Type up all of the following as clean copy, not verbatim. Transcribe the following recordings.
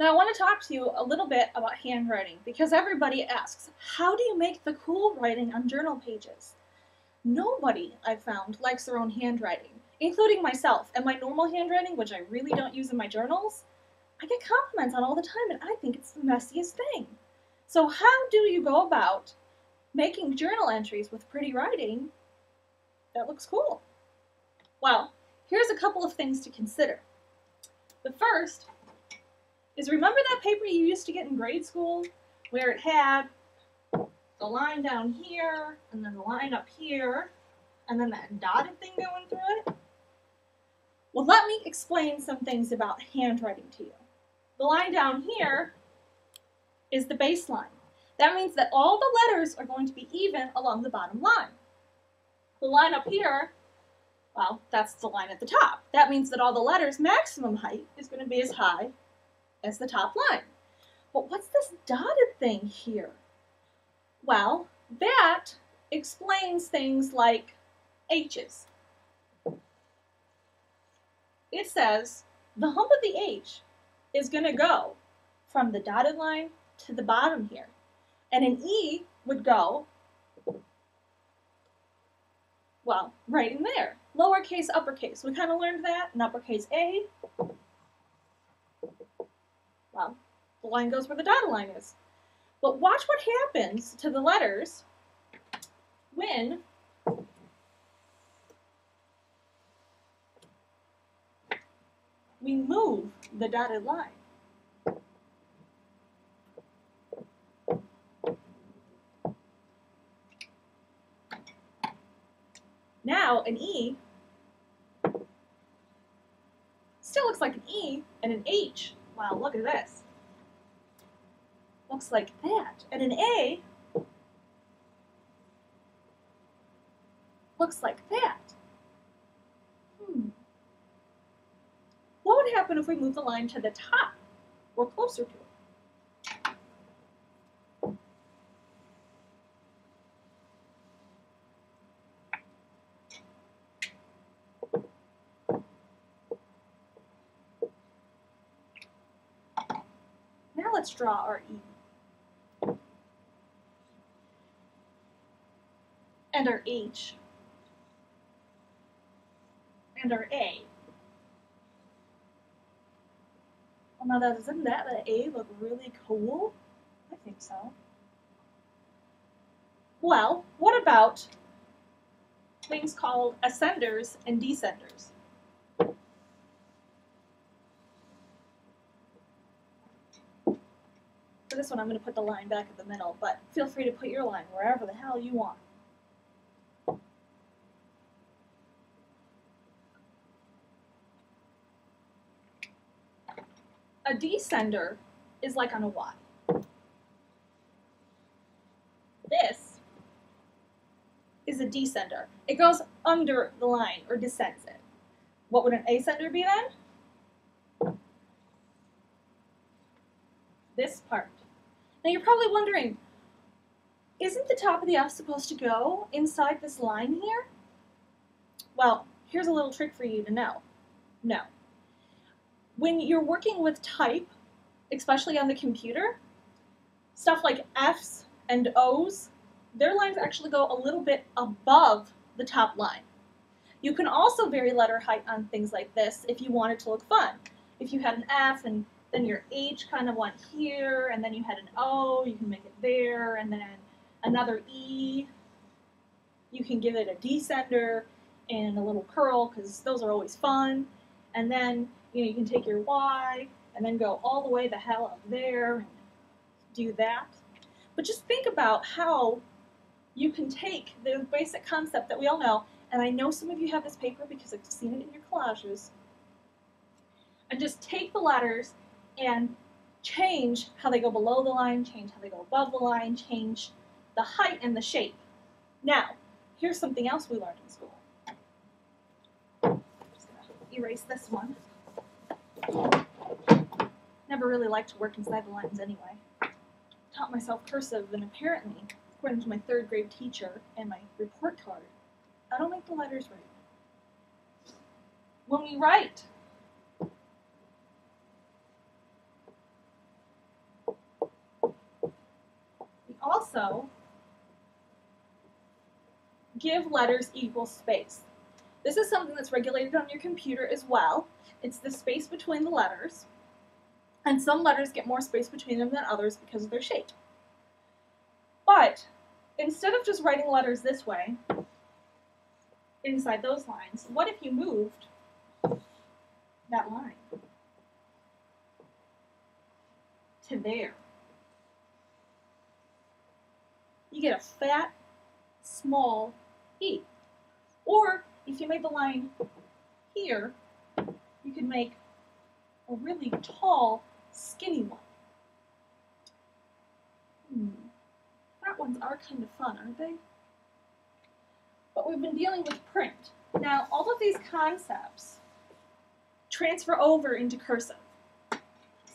Now I want to talk to you a little bit about handwriting because everybody asks, how do you make the cool writing on journal pages? Nobody, I've found, likes their own handwriting, including myself. And my normal handwriting, which I really don't use in my journals, I get compliments on all the time and I think it's the messiest thing. So how do you go about making journal entries with pretty writing that looks cool? Well, here's a couple of things to consider. The first is, remember that paper you used to get in grade school where it had the line down here and then the line up here and then that dotted thing going through it? Well, let me explain some things about handwriting to you. The line down here is the baseline. That means that all the letters are going to be even along the bottom line. The line up here, well, that's the line at the top. That means that all the letters' maximum height is going to be as high as the top line. But what's this dotted thing here? Well, that explains things like H's. It says the hump of the H is going to go from the dotted line to the bottom here. And an E would go, well, right in there. Lowercase, uppercase. We kind of learned that in uppercase A. Well, the line goes where the dotted line is. But watch what happens to the letters when we move the dotted line. Now an E still looks like an E, and an H, wow, look at this, looks like that. And an A looks like that. What would happen if we move the line to the top or closer to it? Now let's draw our E. And our H. And our A. Well, now doesn't that A look really cool? I think so. Well, what about things called ascenders and descenders? For this one, I'm going to put the line back at the middle, but feel free to put your line wherever the hell you want. A descender is like on a Y. This is a descender. It goes under the line or descends it. What would an ascender be then? This part. Now you're probably wondering, isn't the top of the F supposed to go inside this line here? Well, here's a little trick for you to know. No. When you're working with type, especially on the computer, stuff like F's and O's, their lines actually go a little bit above the top line. You can also vary letter height on things like this if you want it to look fun. If you had an F and then your H kind of went here, and then you had an O, you can make it there, and then another E. You can give it a descender and a little curl, because those are always fun. And then you can take your Y and then go all the way the hell up there and do that. But just think about how you can take the basic concept that we all know, and I know some of you have this paper because I've seen it in your collages, and just take the letters and change how they go below the line, change how they go above the line, change the height and the shape. Now, here's something else we learned in school. I'm just going to erase this one. Never really liked to work inside the lines anyway. Taught myself cursive, and apparently, according to my 3rd grade teacher and my report card, I don't make the letters right. When we write, also give letters equal space. This is something that's regulated on your computer as well. It's the space between the letters, and some letters get more space between them than others because of their shape. But instead of just writing letters this way, inside those lines, what if you moved that line to there? You get a fat, small E. Or if you made the line here, you could make a really tall, skinny one. That ones are kind of fun, aren't they? But we've been dealing with print. Now, all of these concepts transfer over into cursive.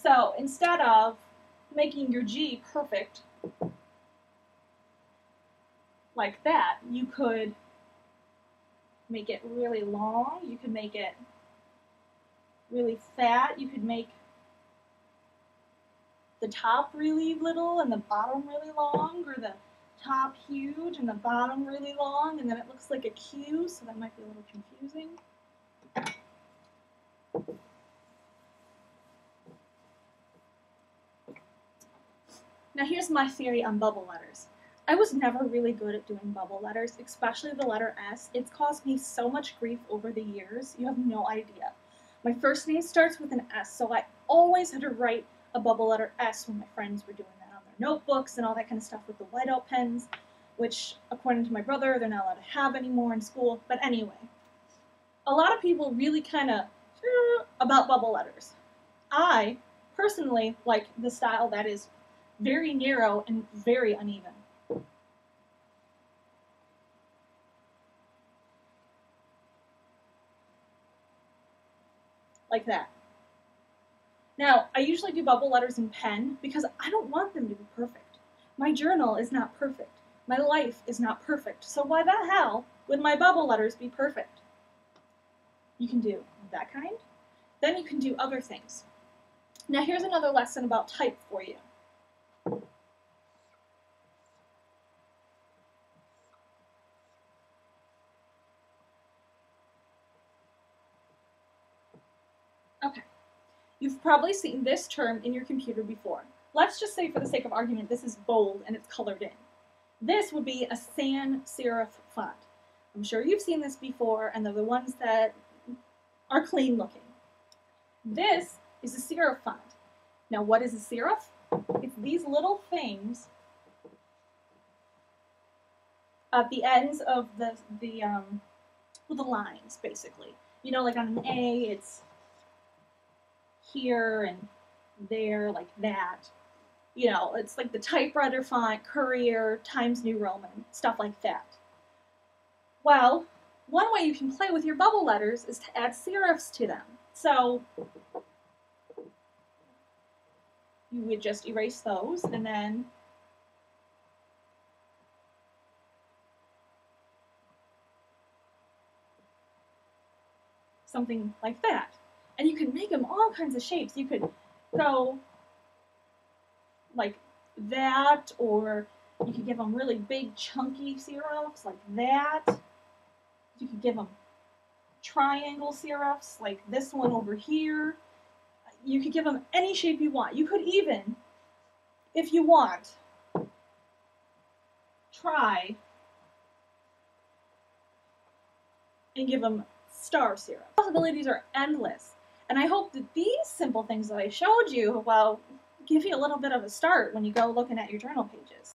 So instead of making your G perfect like that, you could make it really long, you could make it really fat, you could make the top really little and the bottom really long, or the top huge and the bottom really long, and then it looks like a Q, so that might be a little confusing. Now here's my theory on bubble letters. I was never really good at doing bubble letters, especially the letter S. It's caused me so much grief over the years, you have no idea. My first name starts with an S, so I always had to write a bubble letter S when my friends were doing that on their notebooks and all that kind of stuff with the whiteout pens, which, according to my brother, they're not allowed to have anymore in school. But anyway, a lot of people really kind of about bubble letters. I personally like the style that is very narrow and very uneven. Like that. Now, I usually do bubble letters in pen because I don't want them to be perfect. My journal is not perfect. My life is not perfect. So why the hell would my bubble letters be perfect? You can do that kind. Then you can do other things. Now here's another lesson about type for you. Okay. You've probably seen this term in your computer before. Let's just say, for the sake of argument, this is bold and it's colored in. This would be a sans serif font. I'm sure you've seen this before, and they're the ones that are clean looking. This is a serif font. Now, what is a serif? It's these little things at the ends of the lines, basically. You know, like on an A, it's here and there, like that. You know, it's like the typewriter font, Courier, Times New Roman, stuff like that. Well, one way you can play with your bubble letters is to add serifs to them. So you would just erase those and then something like that. And you can make them all kinds of shapes. You could go like that, or you could give them really big chunky serifs like that. You could give them triangle serifs like this one over here. You could give them any shape you want. You could even, if you want, try and give them star serif. Possibilities are endless. And I hope that these simple things that I showed you will give you a little bit of a start when you go looking at your journal pages.